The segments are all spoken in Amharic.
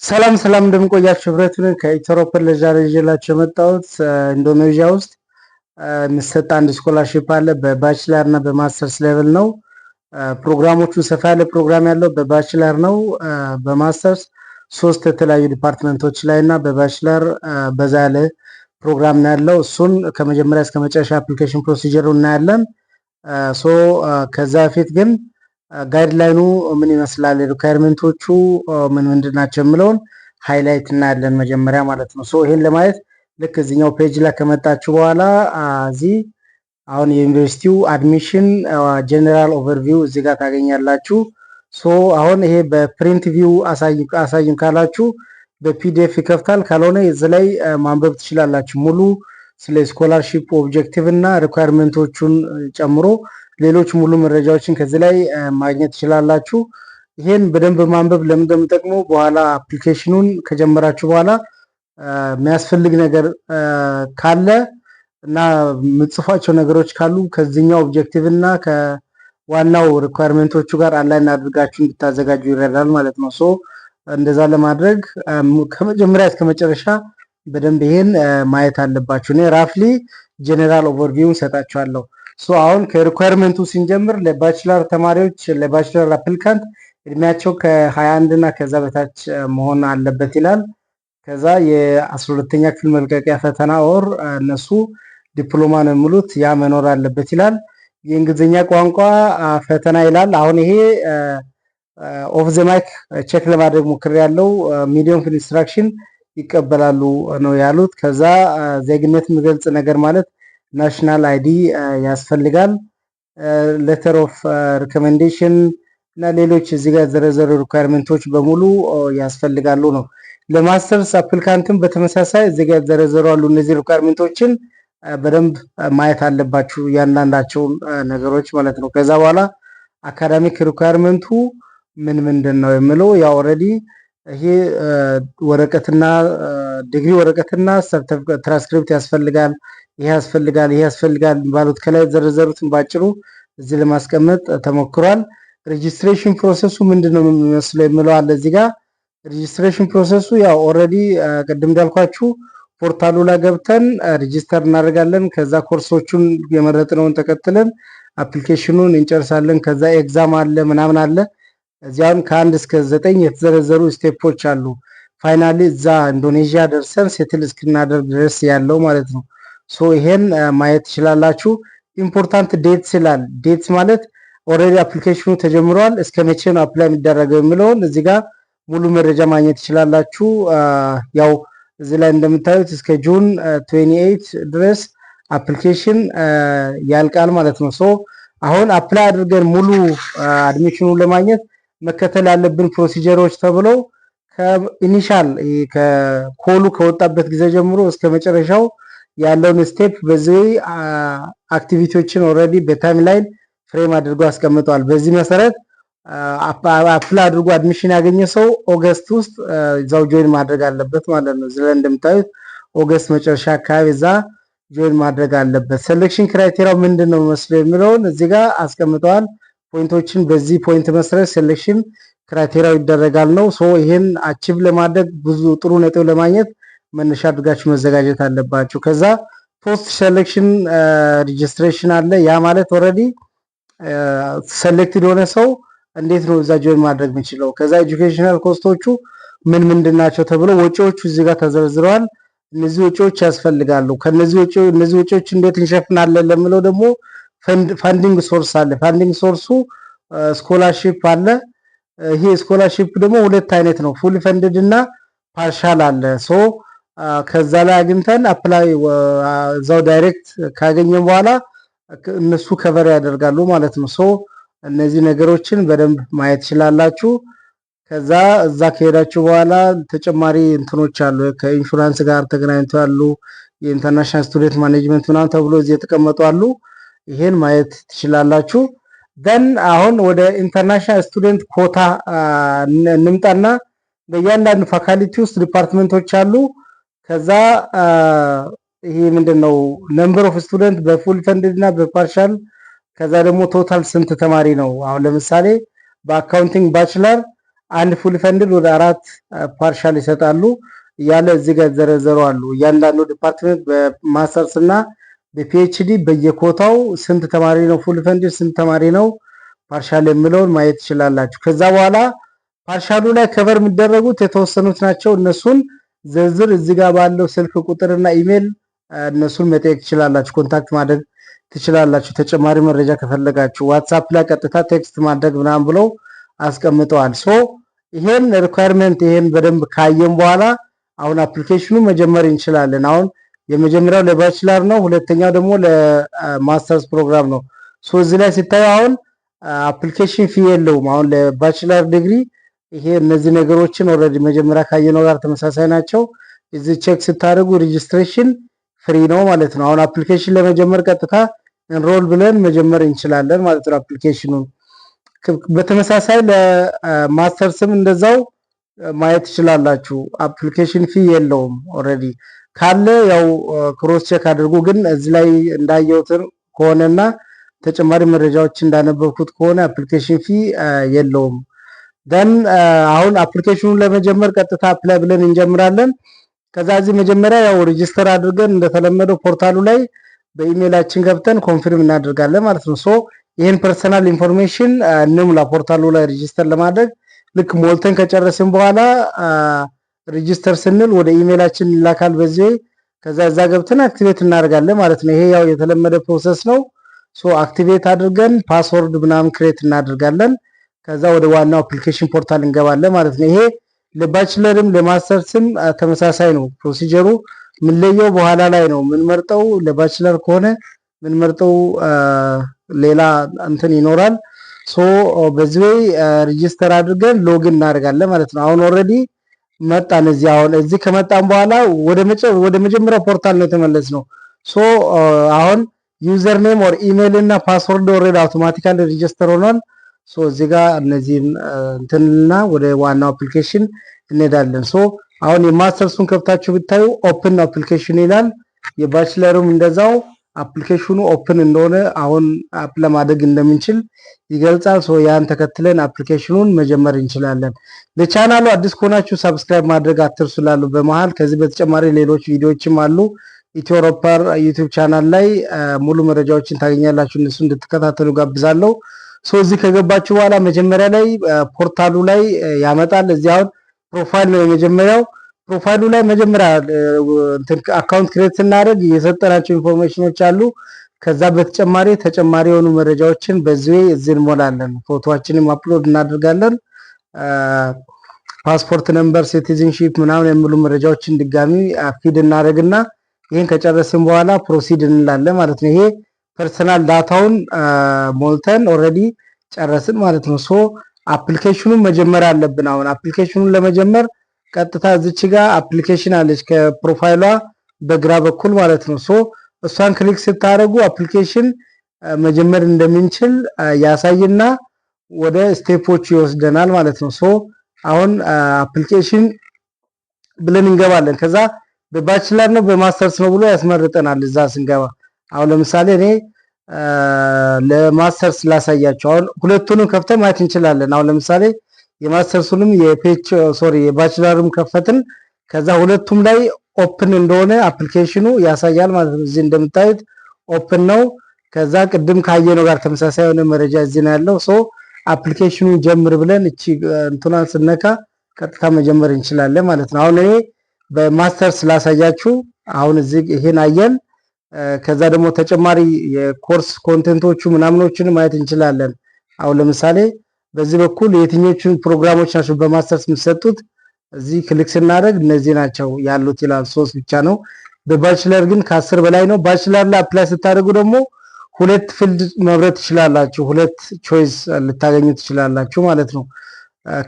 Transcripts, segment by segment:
ሰላም ሰላም እንደምንቆያችሁ ህብረቱን ከኢትዮጵያ ለዛሬ ይዤላችሁ የመጣሁት ኢንዶኔዥያ ውስጥ የሚሰጥ አንድ ስኮላርሺፕ አለ። በባችለር እና በማስተርስ ሌቭል ነው። ፕሮግራሞቹ ሰፋ ያለ ፕሮግራም ያለው በባችለር ነው። በማስተርስ ሶስት የተለያዩ ዲፓርትመንቶች ላይ እና በባችለር በዛ ያለ ፕሮግራም ነው ያለው። እሱን ከመጀመሪያ እስከ መጨረሻ አፕሊኬሽን ፕሮሲጀሩ እናያለን። ከዛ በፊት ግን ጋይድላይኑ ምን ይመስላል፣ ሪኳየርመንቶቹ ምን ምንድን ናቸው የሚለውን ሃይላይት እናያለን መጀመሪያ ማለት ነው። ይሄን ለማየት ልክ እዚኛው ፔጅ ላይ ከመጣችሁ በኋላ እዚህ አሁን የዩኒቨርሲቲው አድሚሽን ጀነራል ኦቨርቪው እዚህ ጋር ታገኛላችሁ። አሁን ይሄ በፕሪንት ቪው አሳይም ካላችሁ በፒዲኤፍ ይከፍታል። ካልሆነ እዚህ ላይ ማንበብ ትችላላችሁ። ሙሉ ስለ ስኮላርሺፕ ኦብጀክቲቭ እና ሪኳየርመንቶቹን ጨምሮ ሌሎች ሙሉ መረጃዎችን ከዚህ ላይ ማግኘት ትችላላችሁ። ይሄን በደንብ ማንበብ ለምን እንደምጠቅመው በኋላ አፕሊኬሽኑን ከጀመራችሁ በኋላ የሚያስፈልግ ነገር ካለ እና የምትጽፏቸው ነገሮች ካሉ ከዚህኛው ኦብጀክቲቭ እና ከዋናው ሪኳየርመንቶቹ ጋር አላይን አድርጋችሁ እንድታዘጋጁ ይረዳል ማለት ነው። እንደዛ ለማድረግ ከመጀመሪያ እስከ መጨረሻ በደንብ ይሄን ማየት አለባችሁ። እኔ ራፍሊ ጀነራል ኦቨርቪውን ሰጣችኋለሁ። አሁን ከሪኳየርመንቱ ስንጀምር ለባችለር ተማሪዎች ለባችለር አፕሊካንት እድሜያቸው ከ21 እና ከዛ በታች መሆን አለበት ይላል። ከዛ የ12ኛ ክፍል መልቀቂያ ፈተና ኦር እነሱ ዲፕሎማ ነው የሚሉት ያ መኖር አለበት ይላል። የእንግሊዝኛ ቋንቋ ፈተና ይላል። አሁን ይሄ ኦፍ ዘ ማይክ ቼክ ለማድረግ ሞክሬያለሁ። ሚዲየም ኦፍ ኢንስትራክሽን ይቀበላሉ ነው ያሉት። ከዛ ዜግነት የሚገልጽ ነገር ማለት ናሽናል አይዲ ያስፈልጋል። ሌተር ኦፍ ሪኮሜንዴሽን እና ሌሎች እዚህ ጋር ዘረዘሩ ሪኳየርመንቶች በሙሉ ያስፈልጋሉ ነው። ለማስተርስ አፕሊካንትም በተመሳሳይ እዚህ ጋር ዘረዘሩ አሉ። እነዚህ ሪኳየርመንቶችን በደንብ ማየት አለባችሁ እያንዳንዳቸውን ነገሮች ማለት ነው። ከዛ በኋላ አካዳሚክ ሪኳየርመንቱ ምን ምንድን ነው የሚለው ያው ኦልሬዲ ይሄ ወረቀትና ዲግሪ ወረቀትና ሰርቲፊኬት ትራንስክሪፕት ያስፈልጋል። ይሄ ያስፈልጋል ባሉት ከላይ ዘረዘሩትን ባጭሩ እዚህ ለማስቀመጥ ተሞክሯል። ሬጂስትሬሽን ፕሮሰሱ ምንድነው የሚመስለው የሚለው አለ እዚህ ጋር። ሬጂስትሬሽን ፕሮሰሱ ያው ኦልሬዲ ቅድም እንዳልኳችሁ ፖርታሉ ላይ ገብተን ሬጂስተር እናደርጋለን። ከዛ ኮርሶቹን የመረጥነውን ተከትለን አፕሊኬሽኑን እንጨርሳለን። ከዛ ኤግዛም አለ ምናምን አለ። እዚያውን ከ1 እስከ 9 የተዘረዘሩ ስቴፖች አሉ። ፋይናሊ እዛ ኢንዶኔዥያ ደርሰን ሴትል እስክናደርግ ድረስ ያለው ማለት ነው። ይሄን ማየት ትችላላችሁ። ኢምፖርታንት ዴትስ ይላል። ዴትስ ማለት ኦልሬዲ አፕሊኬሽኑ ተጀምሯል፣ እስከ መቼ ነው አፕላይ የሚደረገው የሚለውን እዚህ ጋር ሙሉ መረጃ ማግኘት ትችላላችሁ። ያው እዚህ ላይ እንደምታዩት እስከ ጁን 28 ድረስ አፕሊኬሽን ያልቃል ማለት ነው። አሁን አፕላይ አድርገን ሙሉ አድሚሽኑን ለማግኘት መከተል ያለብን ፕሮሲጀሮች ተብለው ከኢኒሻል ከኮሉ ከወጣበት ጊዜ ጀምሮ እስከ መጨረሻው ያለውን ስቴፕ በዚህ አክቲቪቲዎችን ኦልሬዲ በታይም ላይን ፍሬም አድርጎ አስቀምጠዋል። በዚህ መሰረት አፕላይ አድርጎ አድሚሽን ያገኘ ሰው ኦገስት ውስጥ እዛው ጆይን ማድረግ አለበት ማለት ነው። እዚህ ላይ እንደምታዩት ኦገስት መጨረሻ አካባቢ እዛ ጆይን ማድረግ አለበት። ሴሌክሽን ክራይቴሪያው ምንድነው መስሎ የሚለውን እዚህ ጋር አስቀምጠዋል። ፖይንቶችን በዚህ ፖይንት መሰረት ሴሌክሽን ክራይቴሪያው ይደረጋል ነው። ይሄን አቺቭ ለማድረግ ብዙ ጥሩ ነጥብ ለማግኘት መነሻ አድርጋችሁ መዘጋጀት አለባችሁ። ከዛ ፖስት ሴሌክሽን ሬጂስትሬሽን አለ። ያ ማለት ኦልሬዲ ሴሌክትድ የሆነ ሰው እንዴት ነው እዛ ጆይን ማድረግ የሚችለው? ከዛ ኤጁኬሽናል ኮስቶቹ ምን ምንድናቸው ተብሎ ወጪዎቹ እዚህ ጋር ተዘርዝረዋል። እነዚህ ወጪዎች ያስፈልጋሉ። ከነዚህ ወጪዎች እንዴት እንሸፍናለን ለምለው ደግሞ ፋንዲንግ ሶርስ አለ። ፋንዲንግ ሶርሱ ስኮላርሺፕ አለ። ይሄ ስኮላርሺፕ ደግሞ ሁለት አይነት ነው፣ ፉሊ ፈንድድ እና ፓርሻል አለ። ከዛ ላይ አግኝተን አፕላይ እዛው ዳይሬክት ካገኘን በኋላ እነሱ ከቨር ያደርጋሉ ማለት ነው። እነዚህ ነገሮችን በደንብ ማየት ይችላላችሁ። ከዛ እዛ ከሄዳችሁ በኋላ ተጨማሪ እንትኖች አሉ ከኢንሹራንስ ጋር ተገናኝተው ያሉ የኢንተርናሽናል ስቱደንት ማኔጅመንት ምናምን ተብሎ እዚህ የተቀመጡ አሉ። ይሄን ማየት ትችላላችሁ። ደን አሁን ወደ ኢንተርናሽናል ስቱደንት ኮታ እንምጣና በእያንዳንዱ ፋካልቲ ውስጥ ዲፓርትመንቶች አሉ። ከዛ ይሄ ምንድነው ነምበር ኦፍ ስቱደንት በፉል ፈንድድ እና በፓርሻል ከዛ ደግሞ ቶታል ስንት ተማሪ ነው? አሁን ለምሳሌ በአካውንቲንግ ባችለር አንድ ፉል ፈንድድ ወደ 4 ፓርሻል ይሰጣሉ እያለ እዚህ ጋር ዘረዘሩ አሉ። እያንዳንዱ ዲፓርትመንት በማስተርስ እና በፒኤችዲ በየኮታው ስንት ተማሪ ነው ፉል ፈንድድ፣ ስንት ተማሪ ነው ፓርሻል የሚለውን ማየት ትችላላችሁ። ከዛ በኋላ ፓርሻሉ ላይ ከቨር የሚደረጉት የተወሰኑት ናቸው። እነሱን ዝርዝር እዚህ ጋር ባለው ስልክ ቁጥርና ኢሜል እነሱን መጠየቅ ትችላላችሁ፣ ኮንታክት ማድረግ ትችላላችሁ። ተጨማሪ መረጃ ከፈለጋችሁ ዋትስአፕ ላይ ቀጥታ ቴክስት ማድረግ ምናምን ብለው አስቀምጠዋል። ሶ ይሄን ሪኳየርመንት ይሄን በደንብ ካየን በኋላ አሁን አፕሊኬሽኑ መጀመር እንችላለን። አሁን የመጀመሪያው ለባችለር ነው፣ ሁለተኛው ደግሞ ለማስተርስ ፕሮግራም ነው። ሶ እዚህ ላይ ሲታዩ አሁን አፕሊኬሽን ፊ የለውም። አሁን ለባችለር ዲግሪ ይሄ እነዚህ ነገሮችን ኦልሬዲ መጀመሪያ ካየነው ጋር ተመሳሳይ ናቸው። እዚህ ቼክ ስታደርጉ ሬጂስትሬሽን ፍሪ ነው ማለት ነው። አሁን አፕሊኬሽን ለመጀመር ቀጥታ ኤንሮል ብለን መጀመር እንችላለን ማለት ነው አፕሊኬሽኑን። በተመሳሳይ ለማስተርስም እንደዛው ማየት ትችላላችሁ። አፕሊኬሽን ፊ የለውም። ኦልሬዲ ካለ ያው ክሮስ ቼክ አድርጉ። ግን እዚህ ላይ እንዳየሁት ከሆነና ተጨማሪ መረጃዎች እንዳነበብኩት ከሆነ አፕሊኬሽን ፊ የለውም። ደን አሁን አፕሊኬሽኑን ለመጀመር ቀጥታ አፕላይ ብለን እንጀምራለን። ከዛ እዚህ መጀመሪያ ያው ሬጂስተር አድርገን እንደተለመደው ፖርታሉ ላይ በኢሜይላችን ገብተን ኮንፊርም እናደርጋለን ማለት ነው። ሶ ይሄን ፐርሰናል ኢንፎርሜሽን እንሙላ ፖርታሉ ላይ ሬጂስተር ለማድረግ ልክ ሞልተን ከጨረስን በኋላ ሬጂስተር ስንል ወደ ኢሜይላችን ይላካል በዚህ። ከዛ እዛ ገብተን አክቲቬት እናደርጋለን ማለት ነው። ይሄ ያው የተለመደ ፕሮሰስ ነው። ሶ አክቲቬት አድርገን ፓስወርድ ምናምን ክሬት እናደርጋለን። ከዛ ወደ ዋናው አፕሊኬሽን ፖርታል እንገባለን ማለት ነው። ይሄ ለባችለርም ለማስተርስም ተመሳሳይ ነው ፕሮሲጀሩ። ምንለየው በኋላ ላይ ነው ምንመርጠው። ለባችለር ከሆነ ምንመርጠው ሌላ እንትን ይኖራል። ሶ በዚህ ወይ ሬጂስተር አድርገን ሎጊን እናደርጋለን ማለት ነው። አሁን ኦልሬዲ መጣን እዚህ። አሁን እዚህ ከመጣን በኋላ ወደ መጀመሪያው ፖርታል ነው የተመለስነው። ሶ አሁን ዩዘር ኔም ኦር ኢሜይል እና ፓስወርድ ኦልሬዲ አውቶማቲካሊ ሬጂስተር ሆኗል። ሶ እዚህ ጋር እነዚህን እንትንና ወደ ዋናው አፕሊኬሽን እንሄዳለን። ሶ አሁን የማስተርሱን ከፍታችሁ ብታዩ ኦፕን አፕሊኬሽን ይላል። የባችለሩም እንደዛው አፕሊኬሽኑ ኦፕን እንደሆነ አሁን አፕ ለማድረግ እንደምንችል ይገልጻል። ሶ ያን ተከትለን አፕሊኬሽኑን መጀመር እንችላለን። ለቻናሉ አዲስ ከሆናችሁ ሰብስክራይብ ማድረግ አትርሱላሉ። በመሃል ከዚህ በተጨማሪ ሌሎች ቪዲዮዎችም አሉ። ኢትዮሮፐር ዩቲዩብ ቻናል ላይ ሙሉ መረጃዎችን ታገኛላችሁ። እነሱ እንድትከታተሉ ጋብዛለሁ። ሶ እዚህ ከገባችሁ በኋላ መጀመሪያ ላይ ፖርታሉ ላይ ያመጣል። እዚህ አሁን ፕሮፋይል ነው የመጀመሪያው። ፕሮፋይሉ ላይ መጀመሪያ አካውንት ክሬት ስናደርግ የሰጠናቸው ኢንፎርሜሽኖች አሉ። ከዛ በተጨማሪ ተጨማሪ የሆኑ መረጃዎችን በዚህ እዚህ እንሞላለን። ፎቶአችንን አፕሎድ እናደርጋለን። ፓስፖርት ነምበር፣ ሲቲዝንሺፕ ምናምን የሚሉ መረጃዎችን ድጋሚ ፊድ እናደርግና ይሄን ከጨረስን በኋላ ፕሮሲድ እንላለን ማለት ነው። ይሄ ፐርሰናል ዳታውን ሞልተን ኦልሬዲ ጨረስን ማለት ነው። ሶ አፕሊኬሽኑን መጀመር አለብን። አሁን አፕሊኬሽኑን ለመጀመር ቀጥታ እዚች ጋር አፕሊኬሽን አለች ከፕሮፋይሏ በግራ በኩል ማለት ነው። ሶ እሷን ክሊክ ስታደርጉ አፕሊኬሽን መጀመር እንደምንችል ያሳይና ወደ ስቴፖች ይወስደናል ማለት ነው። ሶ አሁን አፕሊኬሽን ብለን እንገባለን። ከዛ በባችለር ነው በማስተርስ ነው ብሎ ያስመርጠናል እዛ ስንገባ። አሁን ለምሳሌ እኔ ለማስተርስ ላሳያችሁ። አሁን ሁለቱንም ከፍተን ማየት እንችላለን። አሁን ለምሳሌ የማስተርሱንም የባችለርም ከፈትን። ከዛ ሁለቱም ላይ ኦፕን እንደሆነ አፕሊኬሽኑ ያሳያል ማለት ነው። እዚህ እንደምታዩት ኦፕን ነው። ከዛ ቅድም ካየነው ጋር ተመሳሳይ የሆነ መረጃ እዚህ ነው ያለው። ሶ አፕሊኬሽኑ ጀምር ብለን እቺ እንትናን ስነካ ቀጥታ መጀመር እንችላለን ማለት ነው። አሁን እኔ በማስተርስ ላሳያችሁ። አሁን እዚህ ይሄን አየን። ከዛ ደግሞ ተጨማሪ የኮርስ ኮንቴንቶቹ ምናምኖችን ማየት እንችላለን። አሁን ለምሳሌ በዚህ በኩል የትኞቹን ፕሮግራሞች ናቸው በማስተርስ የሚሰጡት እዚህ ክሊክ ስናደርግ እነዚህ ናቸው ያሉት ይላል። 3 ብቻ ነው። በባችለር ግን ከ10 በላይ ነው። ባችለር ላይ አፕላይ ስታደርጉ ደግሞ ሁለት ፊልድ መብረት ትችላላችሁ። ሁለት ቾይስ ልታገኙ ትችላላችሁ ማለት ነው።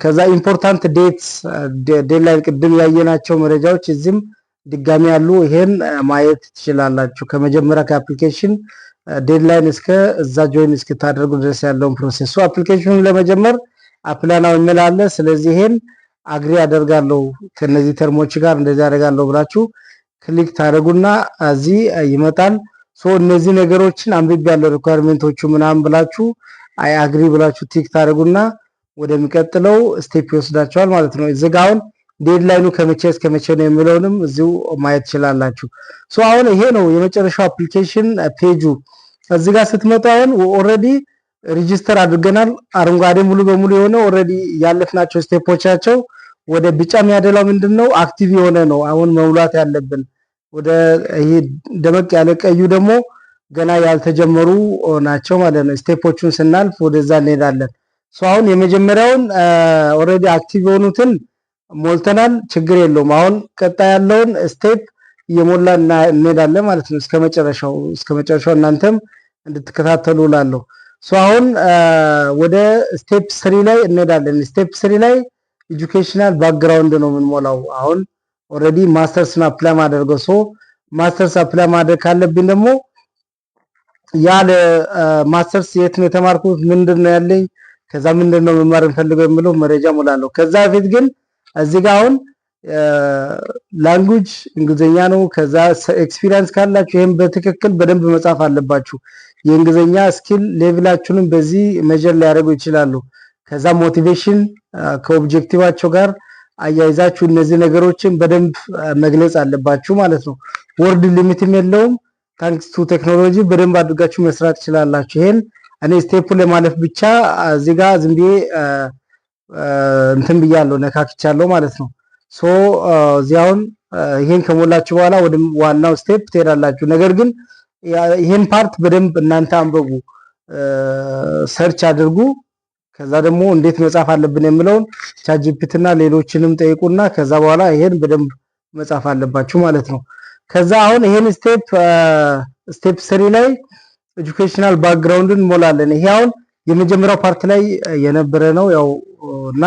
ከዛ ኢምፖርታንት ዴትስ ዴድላይን ቅድም ያየናቸው መረጃዎች እዚህም ድጋሚ ያሉ። ይሄን ማየት ትችላላችሁ። ከመጀመሪያ ከአፕሊኬሽን ዴድላይን እስከ እዛ ጆይን እስክታደርጉ ድረስ ያለውን ፕሮሰስ። አፕሊኬሽኑን ለመጀመር አፕላናው ይመላል። ስለዚህ ይሄን አግሪ አደርጋለሁ ከነዚህ ተርሞች ጋር እንደዚህ አደርጋለሁ ብላችሁ ክሊክ ታደርጉና እዚህ ይመጣል። ሶ እነዚህ ነገሮችን አንብቤ ያለው ሪኳየርመንቶቹ ምናምን ብላችሁ አይ አግሪ ብላችሁ ቲክ ታደርጉና ወደሚቀጥለው ስቴፕ ይወስዳቸዋል ማለት ነው። እዚጋውን ዴድላይኑ ከመቼ እስከ መቼ ነው የሚለውንም እዚሁ ማየት ትችላላችሁ። ሶ አሁን ይሄ ነው የመጨረሻው አፕሊኬሽን ፔጁ። እዚህ ጋር ስትመጡ አሁን ኦሬዲ ሬጂስተር አድርገናል። አረንጓዴ ሙሉ በሙሉ የሆነ ኦሬዲ ያለፍናቸው ስቴፖቻቸው ወደ ቢጫ የሚያደላው ምንድነው አክቲቭ የሆነ ነው አሁን መሙላት ያለብን። ወደ ይሄ ደመቅ ያለ ቀዩ ደግሞ ገና ያልተጀመሩ ናቸው ማለት ነው። ስቴፖቹን ስናልፍ ወደዛ እንሄዳለን። ሶ አሁን የመጀመሪያውን ኦሬዲ አክቲቭ የሆኑትን ሞልተናል፣ ችግር የለውም። አሁን ቀጣይ ያለውን ስቴፕ እየሞላን እንሄዳለን ማለት ነው። እስከመጨረሻው እናንተም እንድትከታተሉ ላለው። ሶ አሁን ወደ ስቴፕ 3 ላይ እንሄዳለን። ስቴፕ 3 ላይ ኤጁኬሽናል ባክግራውንድ ነው የምንሞላው። አሁን ኦሬዲ ማስተርስ ነው አፕላይ ማድረገው። ሶ ማስተርስ አፕላይ ማድረግ ካለብኝ ደግሞ ያለ ማስተርስ የት ነው የተማርኩት፣ ምንድነው ያለኝ፣ ከዛ ምንድነው መማር እንፈልገው የሚለው መረጃ ሞላለሁ። ከዛ በፊት ግን እዚህ ጋር አሁን ላንጉዌጅ እንግሊዘኛ ነው። ከዛ ኤክስፒሪየንስ ካላችሁ ይሄን በትክክል በደንብ መጻፍ አለባችሁ። የእንግሊዘኛ ስኪል ሌቭላችሁንም በዚህ መጀር ሊያደርጉ ይችላሉ። ከዛ ሞቲቬሽን ከኦብጀክቲቫቸው ጋር አያይዛችሁ እነዚህ ነገሮችን በደንብ መግለጽ አለባችሁ ማለት ነው። ወርድ ሊሚትም የለውም። ታንክስ ቱ ቴክኖሎጂ በደንብ አድርጋችሁ መስራት ትችላላችሁ። ይሄን እኔ ስቴፕ ለማለፍ ብቻ እዚህ ጋር ዝም ብዬ እንትን ብያለሁ ነካክቻለሁ ማለት ነው። ሶ እዚያውን ይሄን ከሞላችሁ በኋላ ወደ ዋናው ስቴፕ ትሄዳላችሁ። ነገር ግን ይሄን ፓርት በደንብ እናንተ አንብቡ፣ ሰርች አድርጉ። ከዛ ደግሞ እንዴት መጻፍ አለብን የሚለውን ቻትጂፒቲ እና ሌሎችንም ጠይቁና ከዛ በኋላ ይሄን በደንብ መጻፍ አለባችሁ ማለት ነው። ከዛ አሁን ይሄን ስቴፕ 3 ላይ ኤጁኬሽናል ባክግራውንድን እንሞላለን። ይሄ አሁን የመጀመሪያው ፓርት ላይ የነበረ ነው ያው እና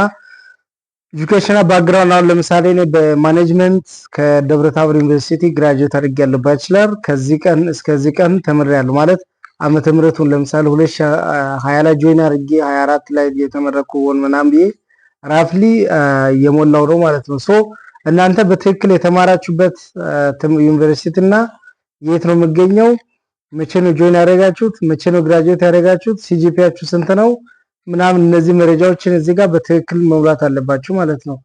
ኤጁኬሽናል ባክግራውንድ አሁን ለምሳሌ እኔ በማኔጅመንት ከደብረታቦር ዩኒቨርሲቲ ግራጁዌት አድርጌያለሁ ባችለር። ከዚህ ቀን እስከዚህ ቀን ተምሬያለሁ ማለት ዓመተ ምህረቱን ለምሳሌ 2020 ላይ ጆይን አድርጌ 24 ላይ የተመረኩ ወን ምናምን ብዬ ራፍሊ የሞላው ነው ማለት ነው። ሶ እናንተ በትክክል የተማራችሁበት ዩኒቨርሲቲ እና የት ነው የሚገኘው፣ መቼ ነው ጆይን ያደረጋችሁት፣ መቼ ነው ግራጁዌት ያደረጋችሁት፣ ሲጂፒያችሁ ስንት ነው ምናምን እነዚህ መረጃዎችን እዚህ ጋር በትክክል መሙላት አለባችሁ ማለት ነው።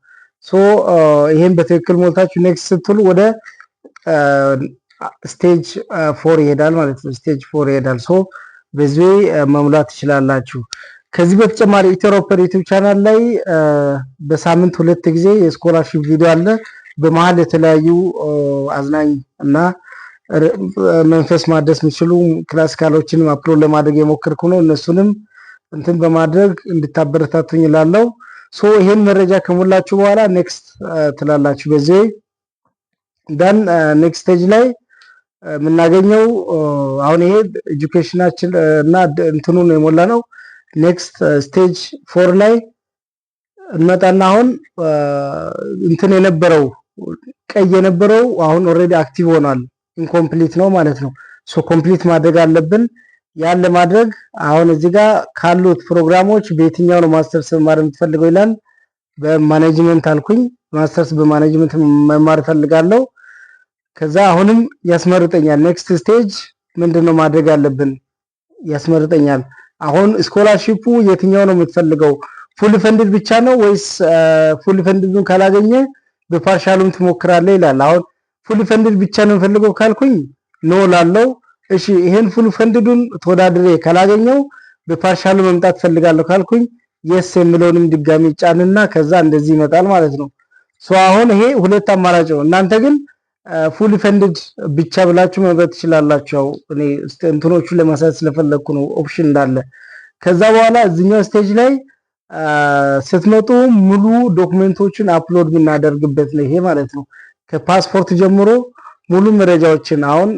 ሶ ይሄን በትክክል ሞልታችሁ ኔክስት ስትሉ ወደ ስቴጅ 4 ይሄዳል ማለት ነው። ስቴጅ 4 ይሄዳል። ሶ በዚህ መሙላት ትችላላችሁ። ከዚህ በተጨማሪ ኢትዮሮፐር ዩቲዩብ ቻናል ላይ በሳምንት 2 ጊዜ የስኮላርሺፕ ቪዲዮ አለ። በመሃል የተለያዩ አዝናኝ እና መንፈስ ማደስ የሚችሉ ክላሲካሎችንም አፕሎድ ለማድረግ የሞከርኩ ነው። እነሱንም እንትን በማድረግ እንድታበረታቱኝ እላለሁ። ሶ ይሄን መረጃ ከሞላችሁ በኋላ ኔክስት ትላላችሁ። በዚህ ዳን ኔክስት ስቴጅ ላይ የምናገኘው አሁን ይሄ ኤጁኬሽናችን እና እንትኑ ነው የሞላ ነው። ኔክስት ስቴጅ 4 ላይ እንመጣና አሁን እንትን የነበረው ቀይ የነበረው አሁን ኦሬዲ አክቲቭ ሆኗል። ኢንኮምፕሊት ነው ማለት ነው። ሶ ኮምፕሊት ማድረግ አለብን። ያን ለማድረግ አሁን እዚህ ጋር ካሉት ፕሮግራሞች በየትኛው ነው ማስተርስ መማር የምትፈልገው ይላል። በማኔጅመንት አልኩኝ። ማስተርስ በማኔጅመንት መማር ፈልጋለሁ። ከዛ አሁንም ያስመርጠኛል። ኔክስት ስቴጅ ምንድነው ማድረግ አለብን ያስመርጠኛል። አሁን ስኮላርሺፑ የትኛው ነው የምትፈልገው፣ ፉል ፈንድድ ብቻ ነው ወይስ ፉል ፈንድዱን ካላገኘ በፓርሻሉም ትሞክራለህ ይላል። አሁን ፉል ፈንድድ ብቻ ነው የምፈልገው ካልኩኝ ኖ ላለው። እሺ ይሄን ፉል ፈንድዱን ተወዳድሬ ካላገኘው በፓርሻሉ መምጣት ፈልጋለሁ ካልኩኝ የስ የሚለውንም ድጋሚ ጫንና ከዛ እንደዚህ ይመጣል ማለት ነው። ሶ አሁን ይሄ ሁለት አማራጭ ነው። እናንተ ግን ፉል ፈንድድ ብቻ ብላችሁ መብት ትችላላችሁ። እኔ እንትኖቹን ለማሳየት ስለፈለኩ ነው ኦፕሽን እንዳለ። ከዛ በኋላ እዚህኛው ስቴጅ ላይ ስትመጡ ሙሉ ዶክመንቶችን አፕሎድ የምናደርግበት ነው ይሄ ማለት ነው። ከፓስፖርት ጀምሮ ሙሉ መረጃዎችን አሁን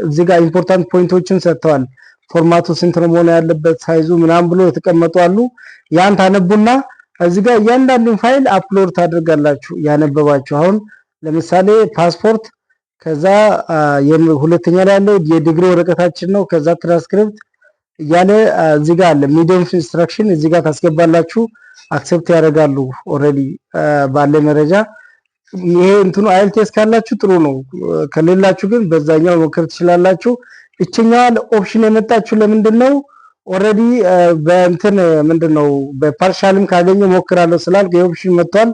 እዚህ ጋር ኢምፖርታንት ፖይንቶችን ሰጥተዋል። ፎርማቱ ስንት ነው መሆን ያለበት፣ ሳይዙ ምናምን ብሎ የተቀመጡ አሉ። ያን ታነቡና እዚህ ጋር እያንዳንዱን ፋይል አፕሎድ ታደርጋላችሁ ያነበባችሁ። አሁን ለምሳሌ ፓስፖርት፣ ከዛ ሁለተኛ ላይ ያለው የዲግሪ ወረቀታችን ነው። ከዛ ትራንስክሪፕት እያለ እዚህ ጋር አለ። ሚዲየም ኢንስትራክሽን እዚህ ጋር ታስገባላችሁ። አክሰፕት ያደርጋሉ ኦሬዲ ባለ መረጃ። ይሄ እንትኑ አይኤልቲኤስ ካላችሁ ጥሩ ነው፣ ከሌላችሁ ግን በዛኛው መከር ትችላላችሁ። እችኛዋ ኦፕሽን የመጣችሁ ለምንድን ነው? ኦልሬዲ በእንትን ምንድነው በፓርሻልም ካገኘ ሞክራለሁ ስላልክ ይሄ ኦፕሽን መጥቷል።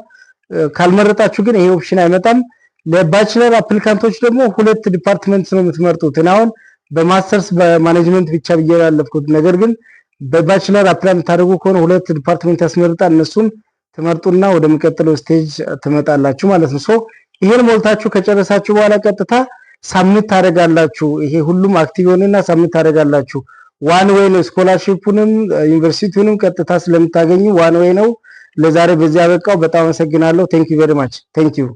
ካልመረጣችሁ ግን ይሄ ኦፕሽን አይመጣም። ለባችለር አፕሊካንቶች ደግሞ ሁለት ዲፓርትመንት ነው የምትመርጡት። አሁን በማስተርስ በማኔጅመንት ብቻ ብዬ ያለፍኩት፣ ነገር ግን በባችለር አፕላይ የምታደርጉ ከሆነ ሁለት ዲፓርትመንት ያስመርጣል። እነሱን ትመርጡና ወደሚቀጥለው ስቴጅ ትመጣላችሁ ማለት ነው። ሶ ይሄን ሞልታችሁ ከጨረሳችሁ በኋላ ቀጥታ ሳብሚት ታደርጋላችሁ። ይሄ ሁሉም አክቲቭ ሆነና ሳብሚት ታደርጋላችሁ። ዋን ዌይ ነው። ስኮላርሺፑንም ዩኒቨርሲቲውንም ቀጥታ ስለምታገኙ ዋን ዌይ ነው። ለዛሬ በዚህ አበቃው። በጣም አመሰግናለሁ። ቴንክ ዩ ቬሪ ማች ቴንክ ዩ